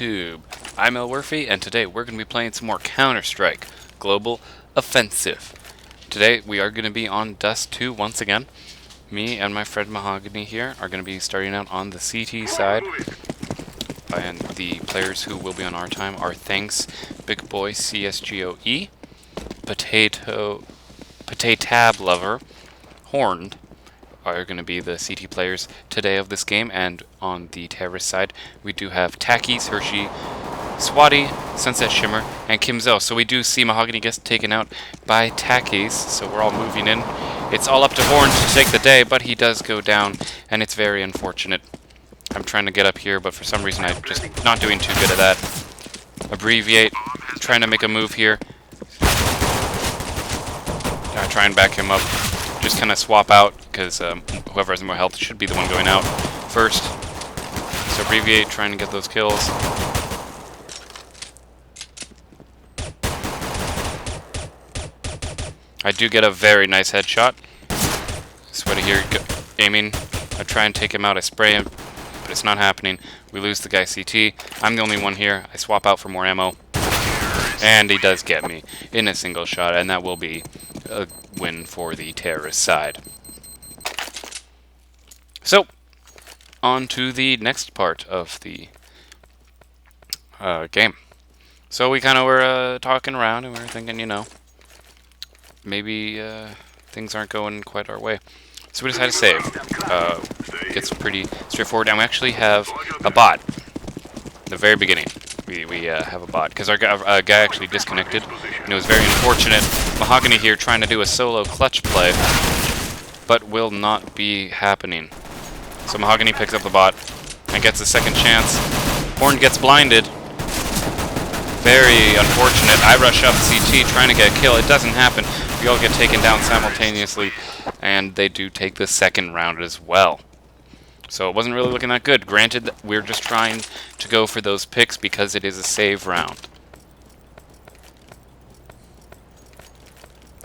YouTube? I'm Elwirfy, and today we're going to be playing some more Counter-Strike Global Offensive. Today we are going to be on Dust 2 once again. Me and my friend Mahogany here are going to be starting out on the CT side. And the players who will be on our time are Thanks, Big Boy, CSGO Potato Tab Lover, Horned, are going to be the CT players today of this game, and on the terrorist side we do have Takis, Hershey, Swati, Sunset Shimmer, and Kimzo. So we do see Mahogany gets taken out by Takis, so we're all moving in. It's all up to Horn to take the day, but he does go down, and it's very unfortunate. I'm trying to get up here, but for some reason I'm just not doing too good at that. Abbreviate, trying to make a move here. I try and back him up. Just kind of swap out, because whoever has more health should be the one going out first. So Abbreviate, trying to get those kills. I do get a very nice headshot. Sweaty here, aiming. I try and take him out, I spray him, but it's not happening. We lose the guy CT. I'm the only one here. I swap out for more ammo. And he does get me in a single shot, and that will be a win for the terrorist side. So, on to the next part of the game. So we kind of were talking around, and we were thinking, you know, maybe things aren't going quite our way. So we decided to save. Gets pretty straightforward, and we actually have a bot. The very beginning, we have a bot, because our guy actually disconnected, and it was very unfortunate. Mahogany here trying to do a solo clutch play, but will not be happening. So Mahogany picks up the bot and gets a second chance. Horn gets blinded. Very unfortunate. I rush up CT trying to get a kill. It doesn't happen. We all get taken down simultaneously, and they do take the second round as well. So it wasn't really looking that good. Granted, we're just trying to go for those picks because it is a save round.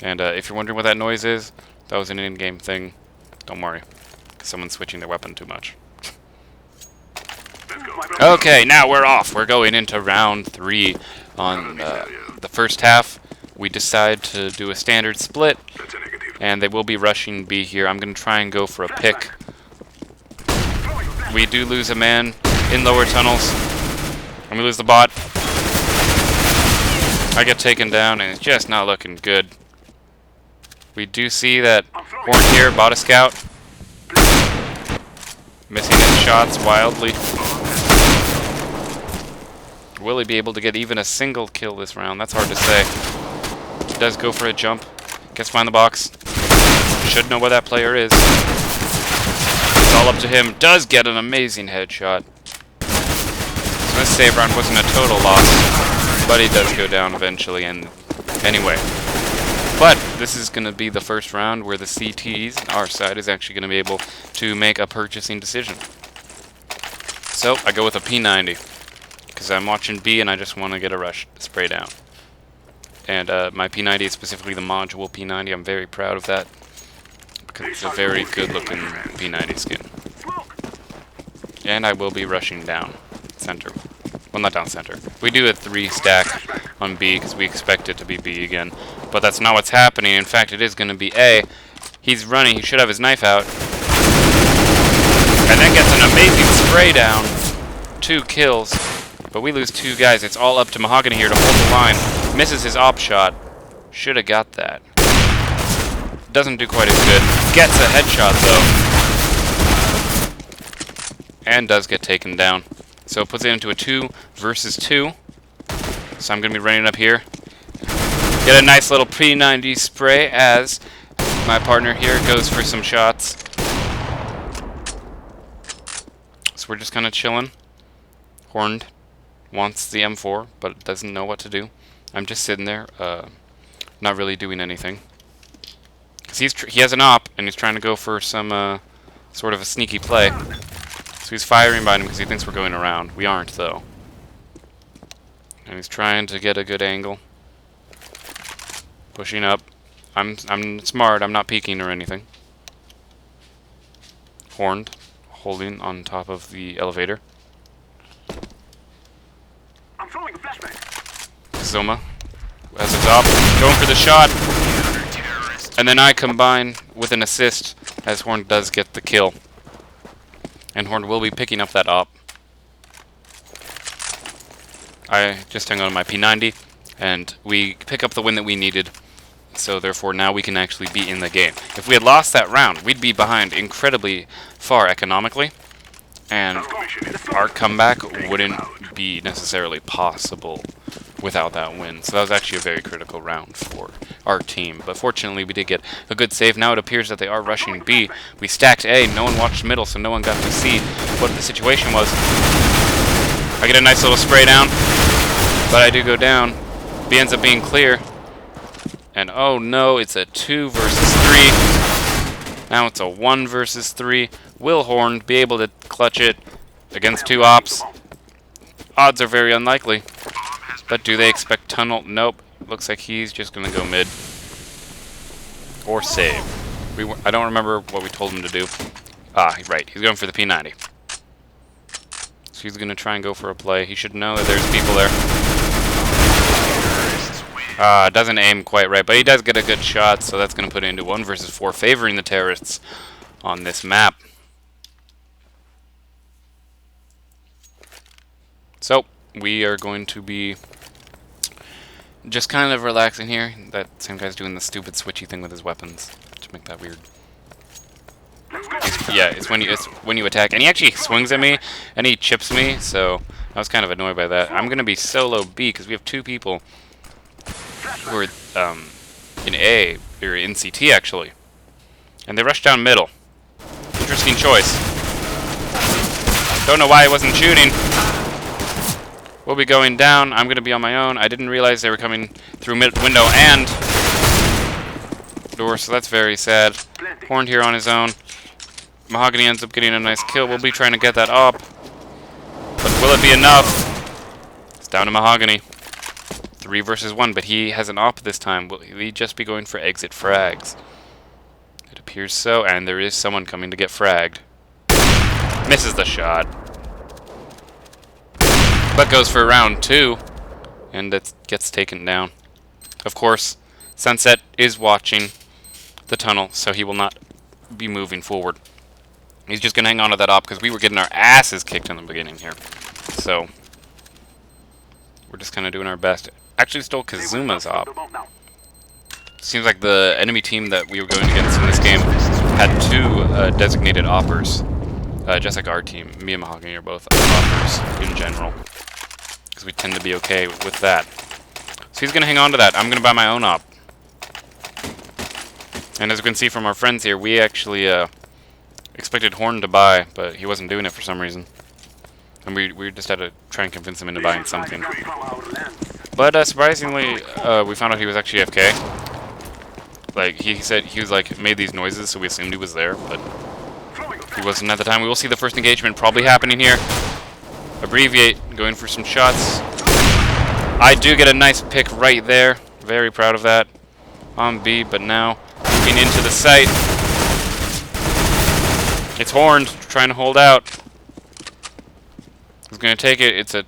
And if you're wondering what that noise is, that was an in-game thing. Don't worry, because someone's switching their weapon too much. Okay, now we're off. We're going into round 3. On the first half, we decide to do a standard split, and they will be rushing B here. I'm going to try and go for a pick. We do lose a man in lower tunnels, and we lose the bot. I get taken down, and it's just not looking good. We do see that Horn here, bought a scout. Missing his shots wildly. Will he be able to get even a single kill this round? That's hard to say. He does go for a jump. Gets behind the box. Should know where that player is. It's all up to him. Does get an amazing headshot. So this save round wasn't a total loss, but he does go down eventually. And anyway. But this is going to be the first round where the CTs, our side, is actually going to be able to make a purchasing decision. So I go with a P90, because I'm watching B and I just want to get a rush spray down. And my P90 is specifically the module P90. I'm very proud of that, because it's a very good looking P90 skin. And I will be rushing down center. Well, not down center. We do a 3 stack on B because we expect it to be B again. But that's not what's happening. In fact, it is going to be A. He's running. He should have his knife out. And then gets an amazing spray down. 2 kills. But we lose 2 guys. It's all up to Mahogany here to hold the line. Misses his op shot. Should have got that. Doesn't do quite as good. Gets a headshot, though. And does get taken down. So it puts it into a 2 versus 2. So I'm going to be running up here. Get a nice little P90 spray as my partner here goes for some shots. So we're just kind of chilling. Horned wants the M4, but doesn't know what to do. I'm just sitting there, not really doing anything. Because he has an op, and he's trying to go for some sort of a sneaky play. So he's firing by him because he thinks we're going around. We aren't, though. And he's trying to get a good angle. Pushing up. I'm smart. I'm not peeking or anything. Horned, holding on top of the elevator. Zoma as a top, going for the shot, and then I combine with an assist as Horn does get the kill. And Horn will be picking up that op. I just hung on my P90, and we pick up the win that we needed. So therefore now we can actually be in the game. If we had lost that round, we'd be behind incredibly far economically, and our comeback wouldn't be necessarily possible without that win. So that was actually a very critical round for our team. But fortunately we did get a good save. Now it appears that they are rushing B. We stacked A, no one watched middle, so no one got to see what the situation was. I get a nice little spray down, but I do go down. B ends up being clear. And oh no, it's a 2 versus 3. Now it's a 1 versus 3. Will Horn be able to clutch it against 2 ops? Odds are very unlikely. But do they expect tunnel? Nope. Looks like he's just going to go mid. Or save. I don't remember what we told him to do. Ah, right. He's going for the P90. So he's going to try and go for a play. He should know that there's people there. Doesn't aim quite right, but he does get a good shot, so that's going to put it into 1 versus 4, favoring the terrorists on this map. So, we are going to be just kind of relaxing here. That same guy's doing the stupid switchy thing with his weapons to make that weird. It's when you attack, and he actually swings at me, and he chips me, so I was kind of annoyed by that. I'm going to be solo B, because we have 2 people who are in A, or in CT actually. And they rush down middle. Interesting choice. Don't know why I wasn't shooting. We'll be going down. I'm going to be on my own. I didn't realize they were coming through window and door, so that's very sad. Horned here on his own. Mahogany ends up getting a nice kill. We'll be trying to get that up. But will it be enough? It's down to Mahogany. 3 versus 1, but he has an op this time. Will he just be going for exit frags? It appears so, and there is someone coming to get fragged. Misses the shot. But goes for round 2, and it gets taken down. Of course, Sunset is watching the tunnel, so he will not be moving forward. He's just going to hang on to that op, because we were getting our asses kicked in the beginning here. So, we're just kind of doing our best. Actually stole Kazuma's op. Seems like the enemy team that we were going against in this game had 2 designated oppers. Just like our team. Me and Mahogany are both oppers in general. Because we tend to be okay with that. So he's going to hang on to that. I'm going to buy my own op. And as you can see from our friends here, we actually expected Horn to buy, but he wasn't doing it for some reason. And we just had to try and convince him into buying something. But surprisingly, we found out he was actually AFK. Like, he said he was like made these noises, so we assumed he was there, but he wasn't at the time. We will see the first engagement probably happening here. Abbreviate, going for some shots. I do get a nice pick right there. Very proud of that. On B, but now moving into the site. It's Horned, trying to hold out. He's going to take it. It's a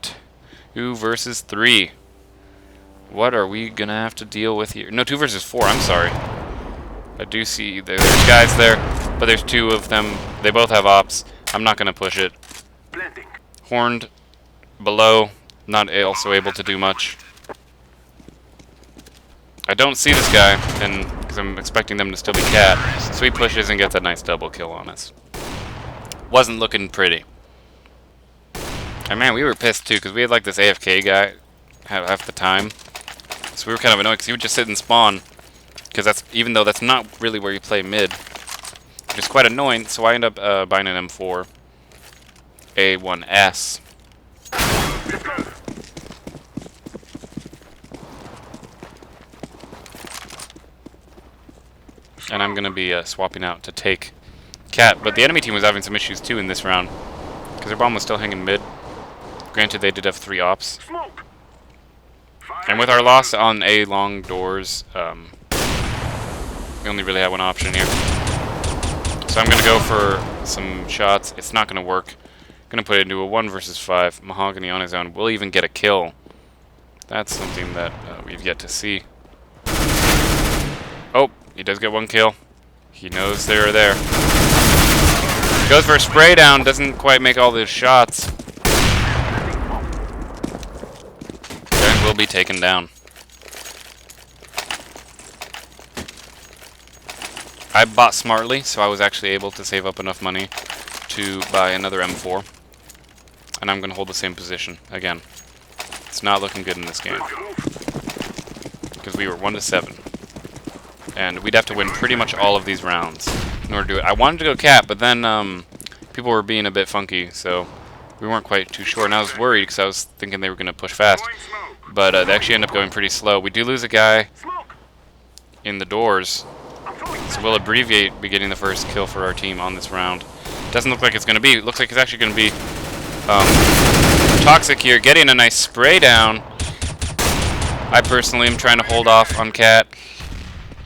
2 versus 3. What are we going to have to deal with here? No, 2 versus 4, I'm sorry. I do see there's guys there, but there's 2 of them. They both have ops. I'm not going to push it. Horned below, not also able to do much. I don't see this guy, and because I'm expecting them to still be cat. So he pushes and gets a nice double kill on us. Wasn't looking pretty. And man, we were pissed too, because we had like this AFK guy half the time. So we were kind of annoyed, because he would just sit and spawn. Because that's, even though that's not really where you play mid, which is quite annoying, so I end up buying an M4 A1S. And I'm going to be swapping out to take Cat. But the enemy team was having some issues too in this round, because their bomb was still hanging mid. Granted, they did have 3 ops. And with our loss on A long doors, we only really had one option here. So I'm going to go for some shots. It's not going to work. Going to put it into a 1 versus 5. Mahogany on his own will even get a kill. That's something that we've yet to see. Oh, he does get one kill. He knows they're there. Goes for a spray down, doesn't quite make all those shots. And will be taken down. I bought smartly, so I was actually able to save up enough money to buy another M4. And I'm going to hold the same position again. It's not looking good in this game. Because we were 1-7. And we'd have to win pretty much all of these rounds in order to do it. I wanted to go cat, but then people were being a bit funky, so we weren't quite too sure. And I was worried because I was thinking they were going to push fast. But they actually end up going pretty slow. We do lose a guy in the doors, so we'll abbreviate be getting the first kill for our team on this round. Doesn't look like it's going to be. It looks like it's actually going to be Toxic here, getting a nice spray down. I personally am trying to hold off on cat.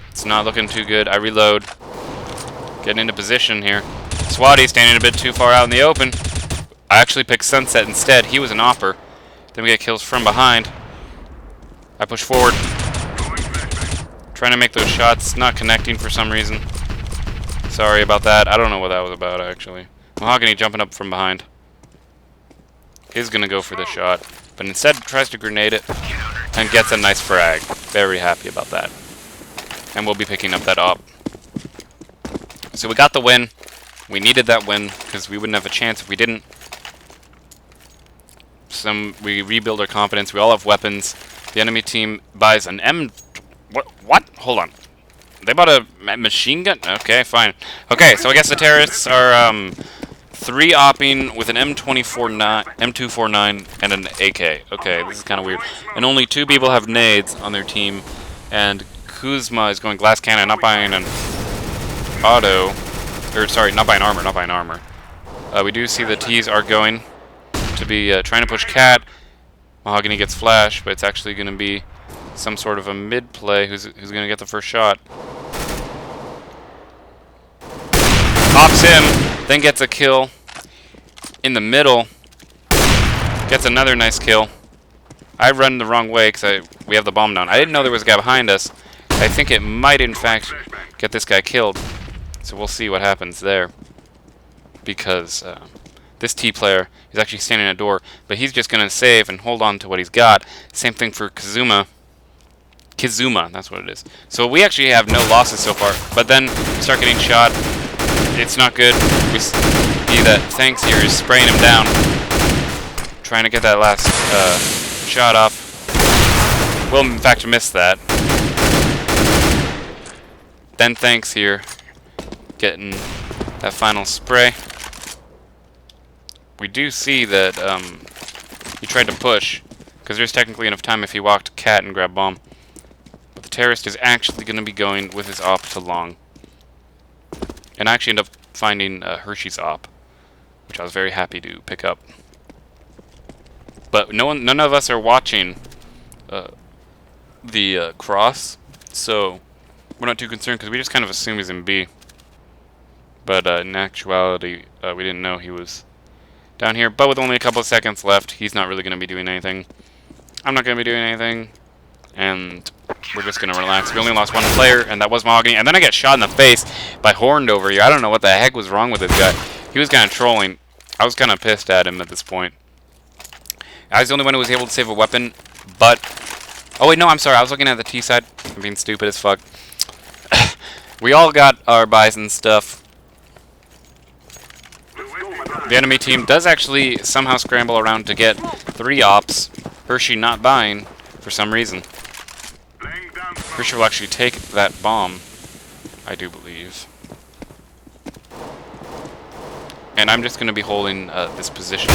It's not looking too good. I reload. Getting into position here. Swatty standing a bit too far out in the open. I actually picked Sunset instead. He was an opper. Then we get kills from behind. I push forward. Trying to make those shots. Not connecting for some reason. Sorry about that. I don't know what that was about, actually. Mahogany jumping up from behind. Is going to go for the shot. But instead tries to grenade it. And gets a nice frag. Very happy about that. And we'll be picking up that op. So we got the win. We needed that win because we wouldn't have a chance if we didn't. We rebuild our confidence. We all have weapons. The enemy team buys an M... What? Hold on. They bought a machine gun? Okay, fine. Okay, so I guess the terrorists are 3-opping with an M249 and an AK. Okay, this is kind of weird. And only 2 people have nades on their team. And Kuzma is going glass cannon, not buying an auto. Or, sorry, not buying armor, not buying armor. We do see the T's are going to be trying to push cat. Mahogany gets flash, but it's actually going to be some sort of a mid play who's going to get the first shot. Pops him, then gets a kill in the middle. Gets another nice kill. I run the wrong way because we have the bomb down. I didn't know there was a guy behind us. I think it might, in fact, get this guy killed. So we'll see what happens there. Because this T player is actually standing at a door, but he's just going to save and hold on to what he's got. Same thing for Kizuma. Kizuma, that's what it is. So we actually have no losses so far, but then we start getting shot. It's not good. We see that Thanks here is spraying him down. Trying to get that last shot off. Will, in fact, miss that. Then Thanks here getting that final spray. We do see that he tried to push, because there's technically enough time if he walked cat and grabbed bomb. But the terrorist is actually going to be going with his op to long. And I actually end up finding Hershey's op, which I was very happy to pick up. But none of us are watching the cross, so we're not too concerned because we just kind of assume he's in B. But in actuality, we didn't know he was down here. But with only a couple of seconds left, he's not really going to be doing anything. I'm not going to be doing anything. And we're just going to relax. We only lost 1 player, and that was Mahogany. And then I get shot in the face by Horned over here. I don't know what the heck was wrong with this guy. He was kind of trolling. I was kind of pissed at him at this point. I was the only one who was able to save a weapon, but... Oh, wait, no, I'm sorry. I was looking at the T side. I'm being stupid as fuck. We all got our buys and stuff. The enemy team does actually somehow scramble around to get 3 ops. Hershey not buying for some reason. Hershey will actually take that bomb, I do believe. And I'm just going to be holding this position.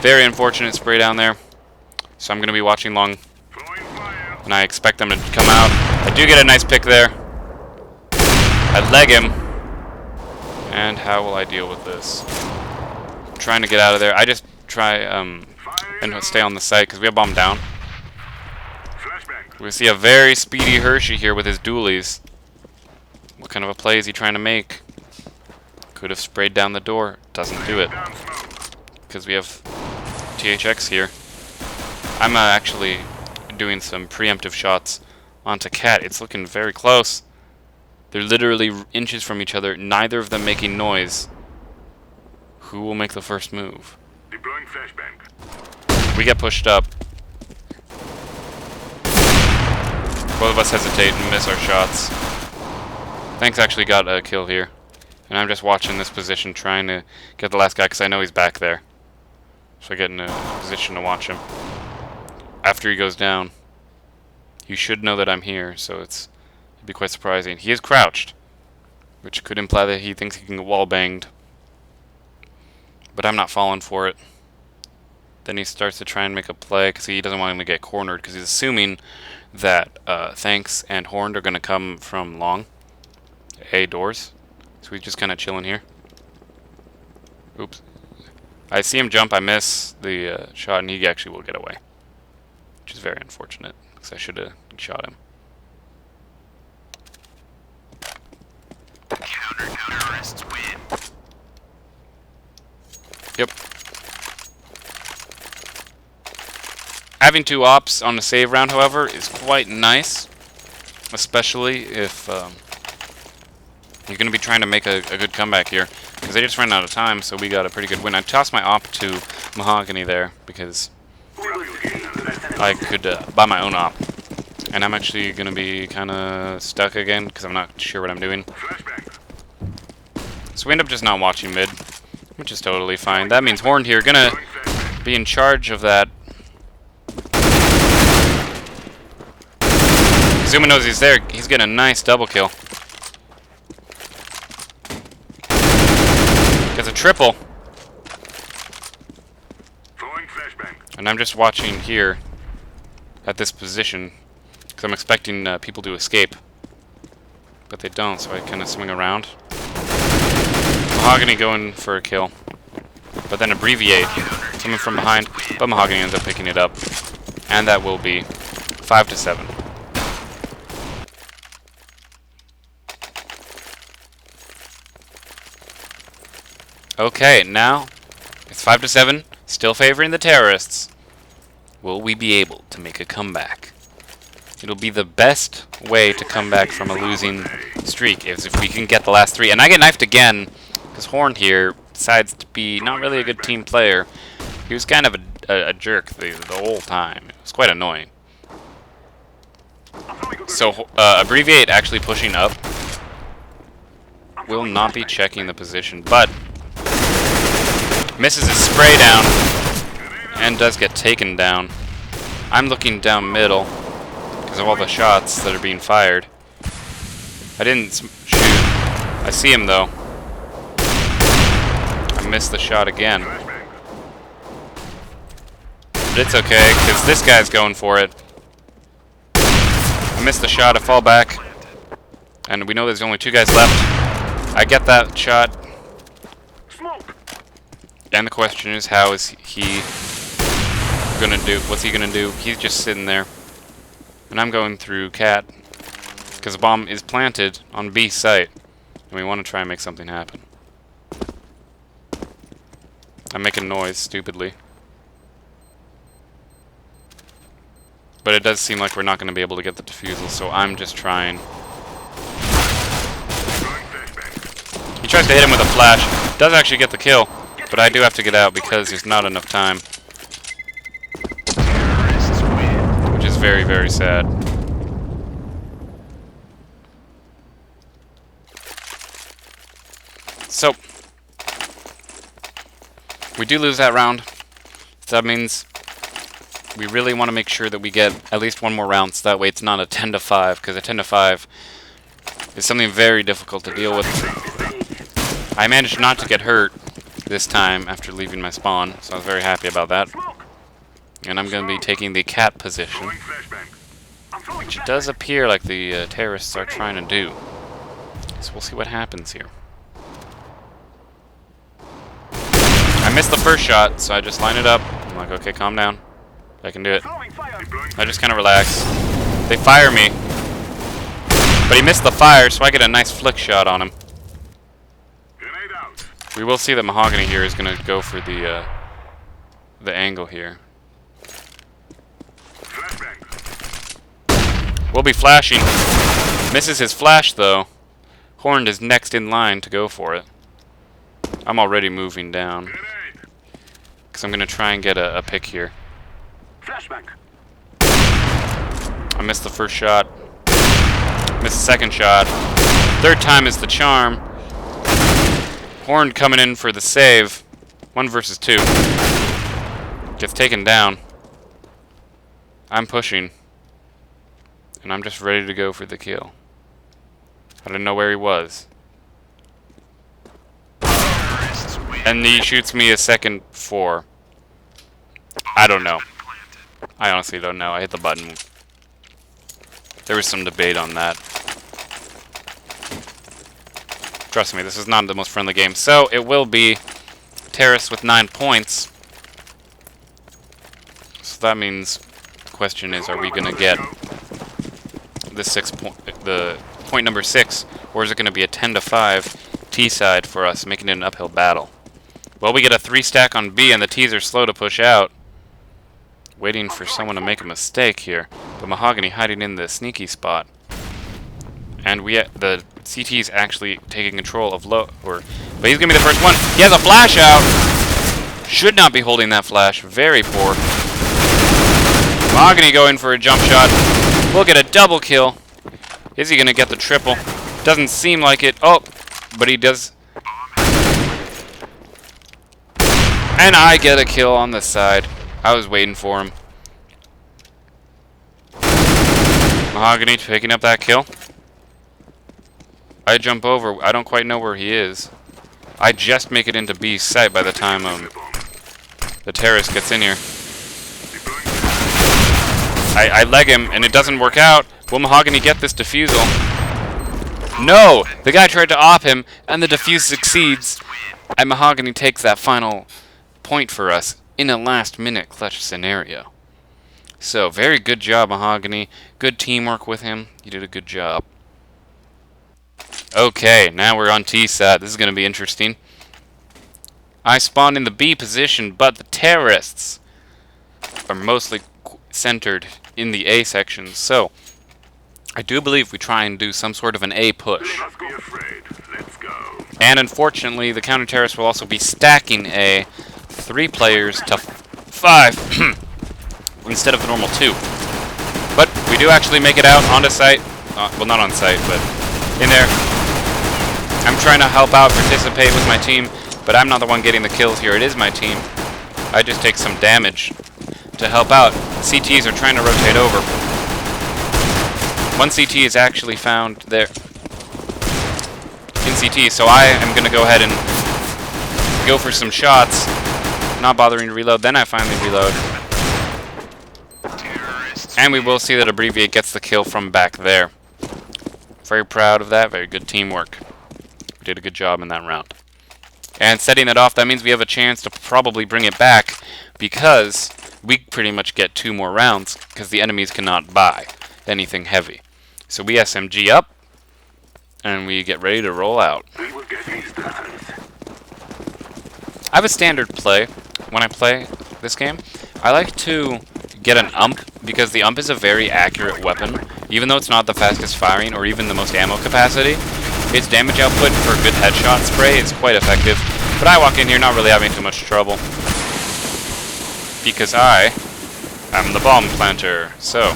Very unfortunate spray down there. So I'm going to be watching long. And I expect them to come out. I do get a nice pick there. I leg him. And how will I deal with this? I'm trying to get out of there. I just try and stay on the site because we have bomb down. We see a very speedy Hershey here with his dualies. What kind of a play is he trying to make? Could have sprayed down the door. Doesn't do it. Because we have THX here. I'm actually doing some preemptive shots onto Cat. It's looking very close. They're literally inches from each other, neither of them making noise. Who will make the first move? Deploying flashbang. We get pushed up. Both of us hesitate and miss our shots. Thanks actually got a kill here. And I'm just watching this position, trying to get the last guy, because I know he's back there. So I get in a position to watch him. After he goes down, you should know that I'm here, so it'd be quite surprising. He is crouched, which could imply that he thinks he can get wall banged. But I'm not falling for it. Then he starts to try and make a play, because he doesn't want him to get cornered, because he's assuming that Thanks and Horned are going to come from long. A doors. So he's just kind of chilling here. Oops. I see him jump, I miss the shot, and he actually will get away. Which is very unfortunate, because I should have shot him. Counter-terrorists win. Yep. Having 2 ops on a save round, however, is quite nice. Especially if you're going to be trying to make a good comeback here. Because they just ran out of time, so we got a pretty good win. I tossed my op to Mahogany there, because I could buy my own op. And I'm actually going to be kind of stuck again, because I'm not sure what I'm doing. So we end up just not watching mid, which is totally fine. That means Horned here going to be in charge of that. Zuma knows he's there. He's getting a nice double kill. Gets a triple. And I'm just watching here at this position because I'm expecting people to escape. But they don't, so I kind of swing around. Mahogany going for a kill. But then Abbreviate coming from behind. But Mahogany ends up picking it up. And that will be 5-7. Okay, now it's 5-7, still favoring the terrorists. Will we be able to make a comeback? It'll be the best way to come back from a losing streak is if we can get the last 3. And I get knifed again because Horned here decides to be not really a good team player. He was kind of a jerk the whole time. It was quite annoying. So Abbreviate actually pushing up will not be checking the position, but misses his spray down and does get taken down. I'm looking down middle because of all the shots that are being fired. I didn't shoot. I see him though. I missed the shot again. But it's okay because this guy's going for it. I missed the shot. I fall back. And we know there's only 2 guys left. I get that shot. And the question is, how is he gonna do? What's he gonna do? He's just sitting there. And I'm going through Cat. Because the bomb is planted on B site. And we want to try and make something happen. I'm making noise, stupidly. But it does seem like we're not going to be able to get the defusal, so I'm just trying. He tries to hit him with a flash. Does actually get the kill. But I do have to get out because there's not enough time. Which is very, very sad. So, we do lose that round. So that means we really want to make sure that we get at least 1 more round, so that way it's not a 10-5, because a 10-5 is something very difficult to deal with. I managed not to get hurt this time after leaving my spawn, so I was very happy about that. And I'm going to be taking the Cat position, which it does appear like the terrorists are trying to do. So we'll see what happens here. I missed the first shot, so I just line it up. I'm like, okay, calm down. I can do it. I just kind of relax. They fire me. But he missed the fire, so I get a nice flick shot on him. We will see that Mahogany here is going to go for the angle here. We'll be flashing. Misses his flash, though. Horned is next in line to go for it. I'm already moving down. Because I'm going to try and get a pick here. Flashbang. I missed the first shot. Missed the second shot. Third time is the charm. Horned coming in for the save. 1 versus 2. Gets taken down. I'm pushing. And I'm just ready to go for the kill. I didn't know where he was. And he shoots me a second 4. I don't know. I honestly don't know. I hit the button. There was some debate on that. Trust me, this is not the most friendly game. So, it will be Terrace with 9 points. So that means the question is, are we going to get the point number 6, or is it going to be a 10-5 T side for us, making it an uphill battle? Well, we get a 3 stack on B, and the T's are slow to push out. Waiting for someone to make a mistake here. But Mahogany hiding in the sneaky spot. And the CT's actually taking control of but he's going to be the first one. He has a flash out. Should not be holding that flash. Very poor. Mahogany going for a jump shot. We'll get a double kill. Is he going to get the triple? Doesn't seem like it. Oh, but he does. And I get a kill on the side. I was waiting for him. Mahogany picking up that kill. I jump over. I don't quite know where he is. I just make it into B's sight by the time the Terrace gets in here. I leg him, and it doesn't work out. Will Mahogany get this defusal? No! The guy tried to op him, and the defuse succeeds. And Mahogany takes that final point for us in a last-minute clutch scenario. So, very good job, Mahogany. Good teamwork with him. You did a good job. Okay, now we're on T-side. This is going to be interesting. I spawned in the B position, but the terrorists are mostly centered in the A section. So, I do believe we try and do some sort of an A push. Be afraid. Let's go. And unfortunately, the counter-terrorists will also be stacking A 3 players to 5 instead of the normal 2. But we do actually make it out onto site. Well, not on site, but in there. I'm trying to help out, participate with my team, but I'm not the one getting the kills here. It is my team. I just take some damage to help out. CTs are trying to rotate over. One CT is actually found there in CT, so I am going to go ahead and go for some shots, not bothering to reload. Then I finally reload. And we will see that Abbreviate gets the kill from back there. Very proud of that. Very good teamwork. We did a good job in that round. And setting it off, that means we have a chance to probably bring it back, because we pretty much get 2 more rounds, because the enemies cannot buy anything heavy. So we SMG up, and we get ready to roll out. We will get these done. I have a standard play when I play this game. I like to get an ump, because the ump is a very accurate weapon. Even though it's not the fastest firing or even the most ammo capacity, its damage output for a good headshot spray is quite effective. But I walk in here not really having too much trouble, because I am the bomb planter. So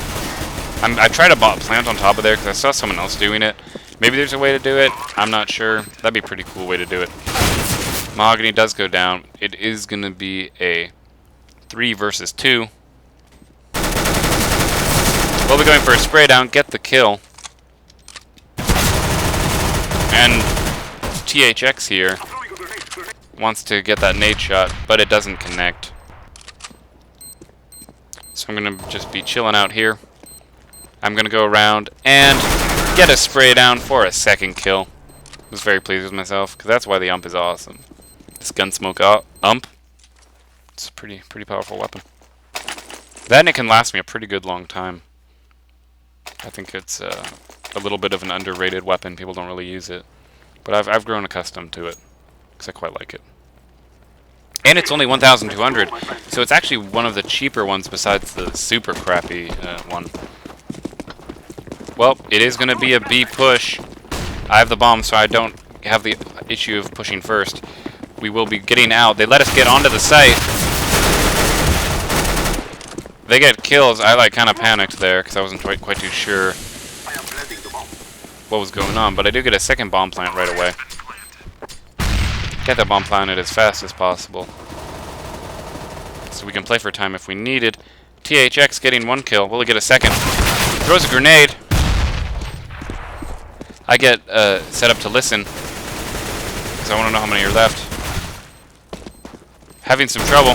I try to plant on top of there because I saw someone else doing it. Maybe there's a way to do it. I'm not sure. That'd be a pretty cool way to do it. Mahogany does go down. It is going to be a 3 versus 2. We'll be going for a spray down, get the kill. And THX here wants to get that nade shot, but it doesn't connect. So I'm going to just be chilling out here. I'm going to go around and get a spray down for a second kill. I was very pleased with myself, because that's why the ump is awesome. This Gunsmoke ump, it's a pretty powerful weapon. Then it can last me a pretty good long time. I think it's a little bit of an underrated weapon. People don't really use it. But I've grown accustomed to it, because I quite like it. And it's only 1,200, so it's actually one of the cheaper ones besides the super crappy one. Well, it is going to be a B push. I have the bomb, so I don't have the issue of pushing first. We will be getting out. They let us get onto the site. They get kills. I like kind of panicked there because I wasn't quite too sure what was going on. But I do get a second bomb plant right away. Get that bomb planted as fast as possible, so we can play for time if we needed. THX getting 1 kill. Will he get a second? Throws a grenade. I get set up to listen because I want to know how many are left. Having some trouble.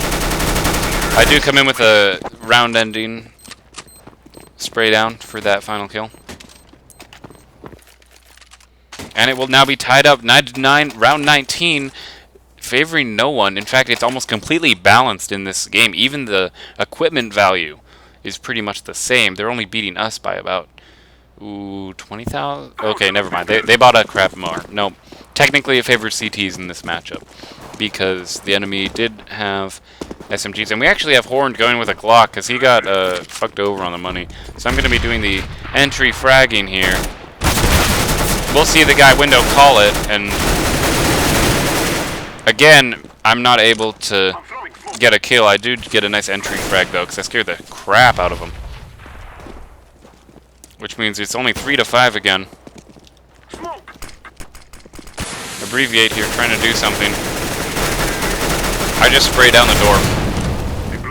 I do come in with a round-ending spray down for that final kill. And it will now be tied up 9-9, round 19, favoring no one. In fact, it's almost completely balanced in this game. Even the equipment value is pretty much the same. They're only beating us by about, 20,000? Okay, never mind. They bought a crap more. No, technically it favors CTs in this matchup because the enemy did have SMGs. And we actually have Horned going with a Glock because he got fucked over on the money. So I'm going to be doing the entry fragging here. We'll see the guy window call it, and again, I'm not able to get a kill. I do get a nice entry frag though, because I scared the crap out of him. Which means it's only 3-5 again. Abbreviate here, trying to do something. I just spray down the door.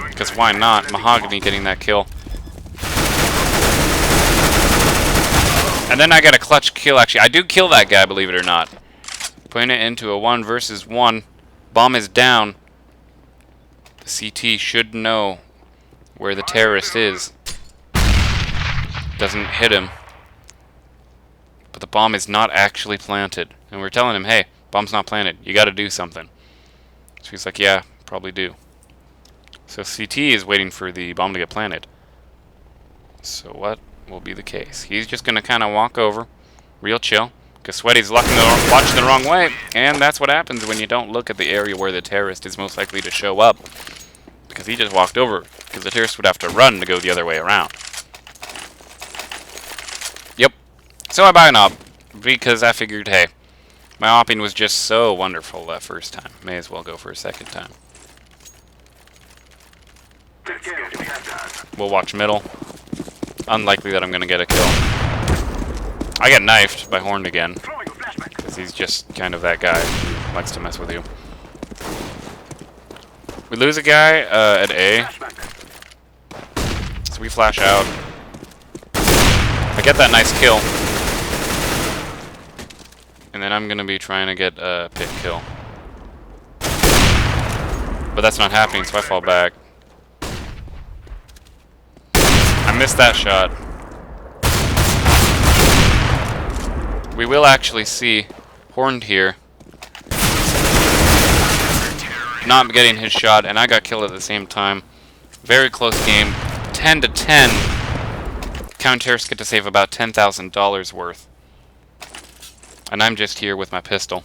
Because why not? Mahogany getting that kill. And then I got a clutch kill, actually. I do kill that guy, believe it or not. Putting it into a 1 versus 1. Bomb is down. The CT should know where the terrorist is. Doesn't hit him. But the bomb is not actually planted. And we're telling him, hey, bomb's not planted. You gotta do something. So he's like, yeah, probably do. So CT is waiting for the bomb to get planted. So what will be the case? He's just gonna kind of walk over, real chill, because Sweaty's watching the wrong way, and that's what happens when you don't look at the area where the terrorist is most likely to show up, because he just walked over, because the terrorist would have to run to go the other way around. Yep. So I buy an op, because I figured, hey, my opping was just so wonderful that first time. May as well go for a second time. We'll watch middle. Unlikely that I'm going to get a kill. I get knifed by Horned again, because he's just kind of that guy who likes to mess with you. We lose a guy at A, so we flash out. I get that nice kill, and then I'm going to be trying to get a pit kill. But that's not happening, so I fall back. I missed that shot. We will actually see Horned here not getting his shot, and I got killed at the same time. Very close game. 10-10. Counter-terrorists get to save about $10,000 worth. And I'm just here with my pistol.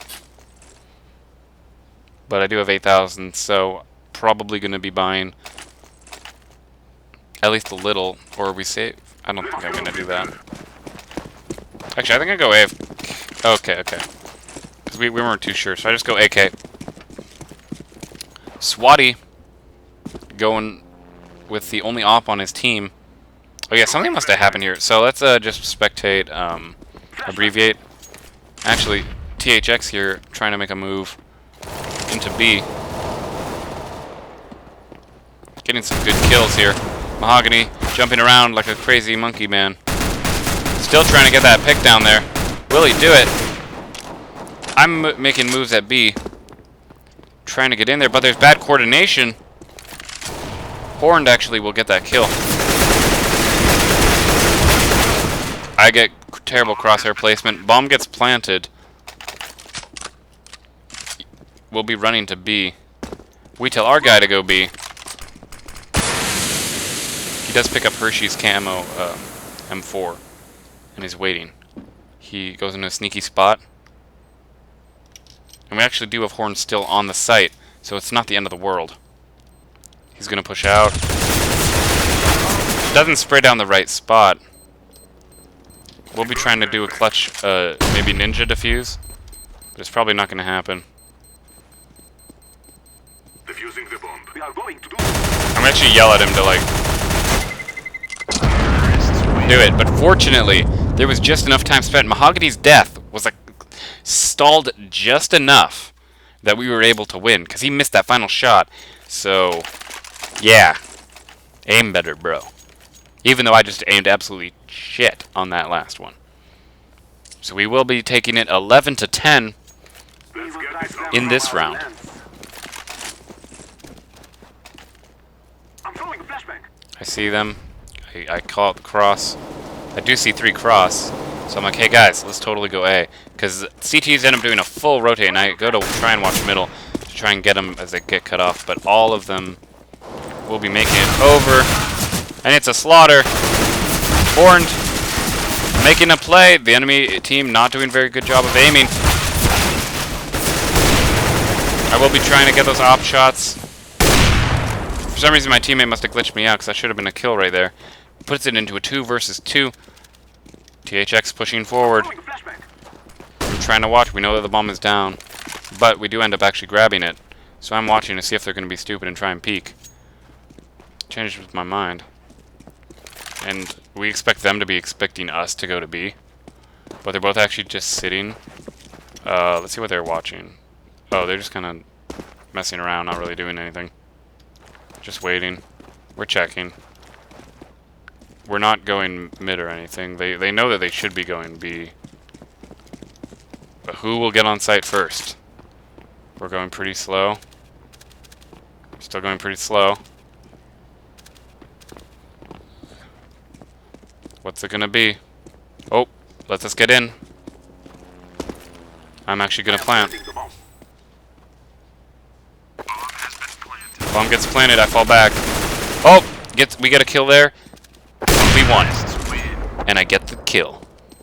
But I do have 8,000, so probably going to be buying at least a little, or we save. I don't think I'm going to do that. Actually, I think I go AF. Okay. Because we weren't too sure, so I just go AK. Swatty going with the only op on his team. Oh yeah, something must have happened here. So let's just spectate, abbreviate. Actually, THX here trying to make a move into B. Getting some good kills here. Mahogany jumping around like a crazy monkey man. Still trying to get that pick down there. Will he do it? I'm making moves at B. Trying to get in there, but there's bad coordination. Horned actually will get that kill. I get terrible crosshair placement. Bomb gets planted. We'll be running to B. We tell our guy to go B. He does pick up Hershey's camo M4, and he's waiting. He goes into a sneaky spot. And we actually do have Horn still on the site, so it's not the end of the world. He's going to push out. Doesn't spray down the right spot. We'll be trying to do a clutch, maybe ninja defuse. But it's probably not going to happen. Defusing the bomb. We are going to do I'm gonna actually yell at him to, like, do it. But fortunately, there was just enough time spent. Mahogany's death was, like, stalled just enough that we were able to win. Because he missed that final shot. So, yeah. Aim better, bro. Even though I just aimed absolutely shit on that last one. So we will be taking it 11-10 in this round. I'm throwing a flashbang. I see them. I call it the cross. I do see 3 cross. So I'm like, hey guys, let's totally go A. Because CTs end up doing a full rotate, and I go to try and watch middle to try and get them as they get cut off. But all of them will be making it over. And it's a slaughter. Horned. Making a play. The enemy team not doing a very good job of aiming. I will be trying to get those op shots. For some reason my teammate must have glitched me out because that should have been a kill right there. Puts it into a 2 versus 2. THX pushing forward. I'm trying to watch. We know that the bomb is down. But we do end up actually grabbing it. So I'm watching to see if they're going to be stupid and try and peek. Changed with my mind. And we expect them to be expecting us to go to B. But they're both actually just sitting. Let's see what they're watching. Oh, they're just kind of messing around, not really doing anything. Just waiting. We're checking. We're not going mid or anything. They know that they should be going B. But who will get on site first? We're going pretty slow. Still going pretty slow. What's it gonna be? Oh, let us get in. I'm actually gonna plant. Bomb gets planted, I fall back. Oh, we get a kill there. 1v1. And I get the kill.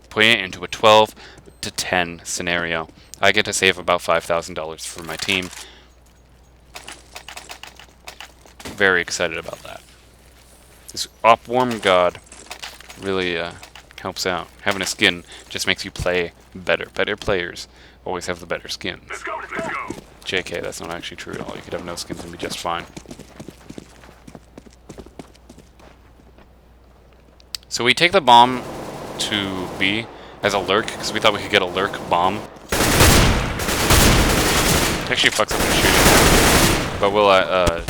Putting it into a 12-10 scenario. I get to save about $5,000 for my team. Very excited about that. This Opwarm God really helps out. Having a skin just makes you play better. Better players always have the better skins. Let's go. Let's go. JK, that's not actually true at all. You could have no skins and be just fine. So we take the bomb to B as a lurk, because we thought we could get a lurk bomb. It actually fucks up the shooting. But we'll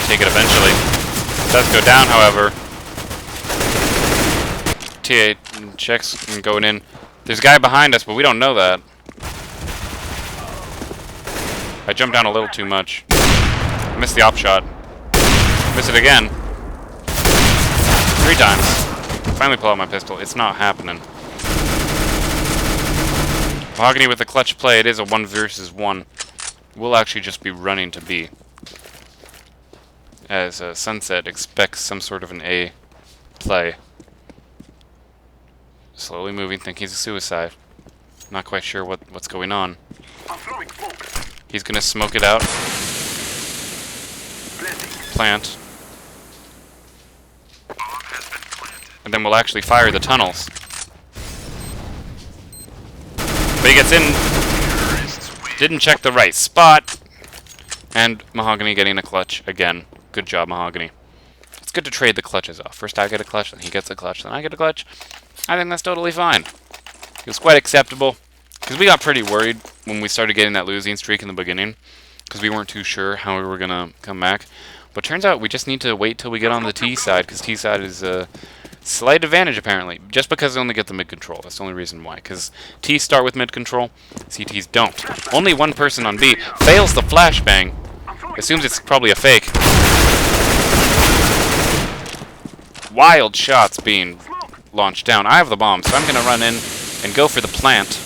take it eventually. It does go down, however. TA checks and going in. There's a guy behind us, but we don't know that. I jumped down a little too much. I missed the op shot. Miss it again. 3 times. Finally pull out my pistol. It's not happening. Mahogany with the clutch play. It is a 1 versus 1. We'll actually just be running to B. As Sunset expects some sort of an A play. Slowly moving, thinking he's a suicide. Not quite sure what's going on. I'm throwing smoke. He's gonna smoke it out. Plant. And then we'll actually fire the tunnels. But he gets in. Didn't check the right spot. And Mahogany getting a clutch again. Good job, Mahogany. It's good to trade the clutches off. First I get a clutch, then he gets a clutch, then I get a clutch. I think that's totally fine. It was quite acceptable. Because we got pretty worried when we started getting that losing streak in the beginning. Because we weren't too sure how we were going to come back. But turns out we just need to wait till we get on the T side. Because T side is a slight advantage apparently. Just because they only get the mid control. That's the only reason why. Because T's start with mid control. CTs don't. Only one person on B fails the flashbang. Assumes it's probably a fake. Wild shots being launched down. I have the bomb. So I'm going to run in and go for the plant.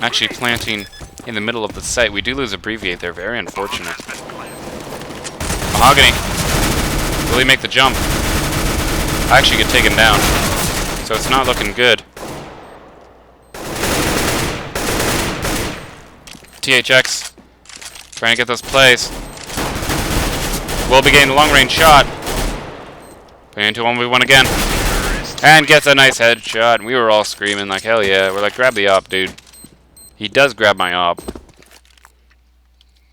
Actually planting in the middle of the site. We do lose Abbreviate there. Very unfortunate. Mahogany. Will he make the jump? I actually get taken down. So it's not looking good. THX. Trying to get those plays. Will be getting a long range shot. Playing into 1v1 again. And gets a nice headshot, and we were all screaming like, hell yeah. We're like, grab the op, dude. He does grab my op.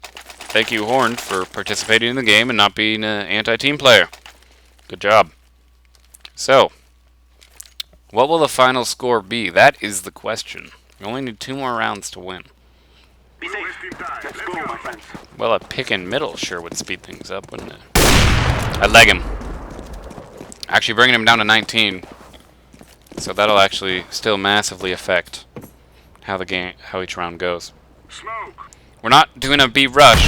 Thank you, Horn, for participating in the game and not being an anti-team player. Good job. So, what will the final score be? That is the question. We only need 2 more rounds to win. Be safe. Let's go, my friends. Well, a pick and middle sure would speed things up, wouldn't it? I leg him. Actually bringing him down to 19. So that'll actually still massively affect how each round goes. Smoke. We're not doing a B rush,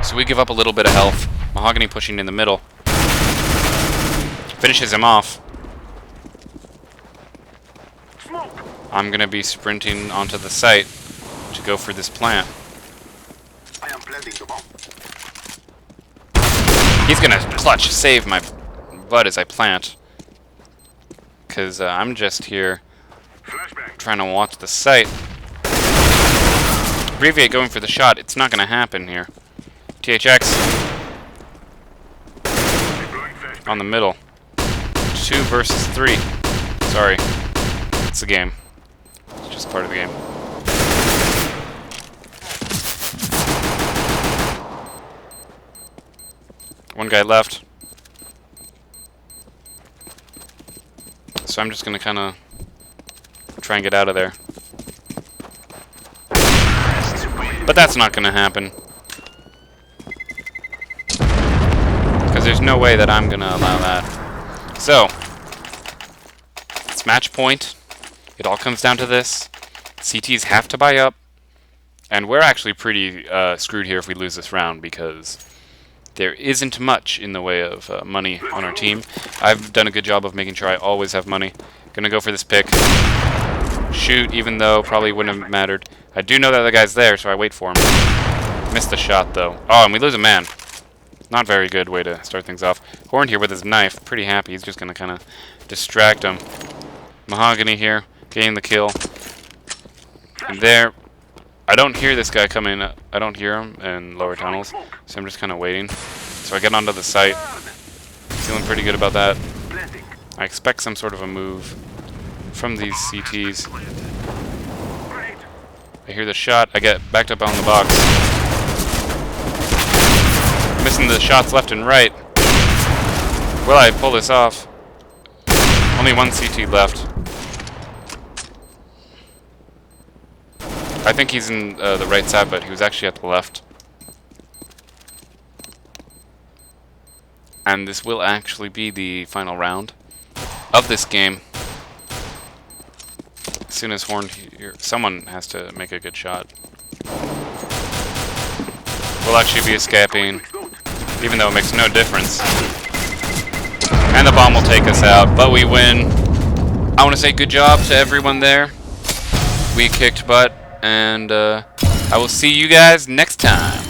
so we give up a little bit of health. Mahogany pushing in the middle. Finishes him off. Smoke. I'm gonna be sprinting onto the site to go for this plant. I am planting the bomb. He's gonna clutch save my butt as I plant. Because I'm just here Flashbang. trying to watch the site. Abbreviate going for the shot. It's not going to happen here. THX Deploying flashbang. on the middle. 2 versus 3. Sorry. It's a game. It's just part of the game. One guy left. So I'm just going to kind of try and get out of there. But that's not going to happen. Because there's no way that I'm going to allow that. So, it's match point. It all comes down to this. CTs have to buy up. And we're actually pretty screwed here if we lose this round because there isn't much in the way of money on our team. I've done a good job of making sure I always have money. Gonna go for this pick. Shoot, even though probably wouldn't have mattered. I do know that the guy's there, so I wait for him. Missed the shot, though. Oh, and we lose a man. Not very good way to start things off. Horn here with his knife. Pretty happy. He's just gonna kind of distract him. Mahogany here, getting the kill. And there. I don't hear this guy coming. I don't hear him in lower tunnels, so I'm just kind of waiting. So I get onto the site. Feeling pretty good about that. Planting. I expect some sort of a move from these CTs. Grenade. I hear the shot. I get backed up on the box. Missing the shots left and right. Will I pull this off? Only 1 CT left. I think he's in the right side, but he was actually at the left. And this will actually be the final round of this game. As soon as Horn here, someone has to make a good shot. We'll actually be escaping, even though it makes no difference. And the bomb will take us out, but we win. I want to say good job to everyone there. We kicked butt. And I will see you guys next time.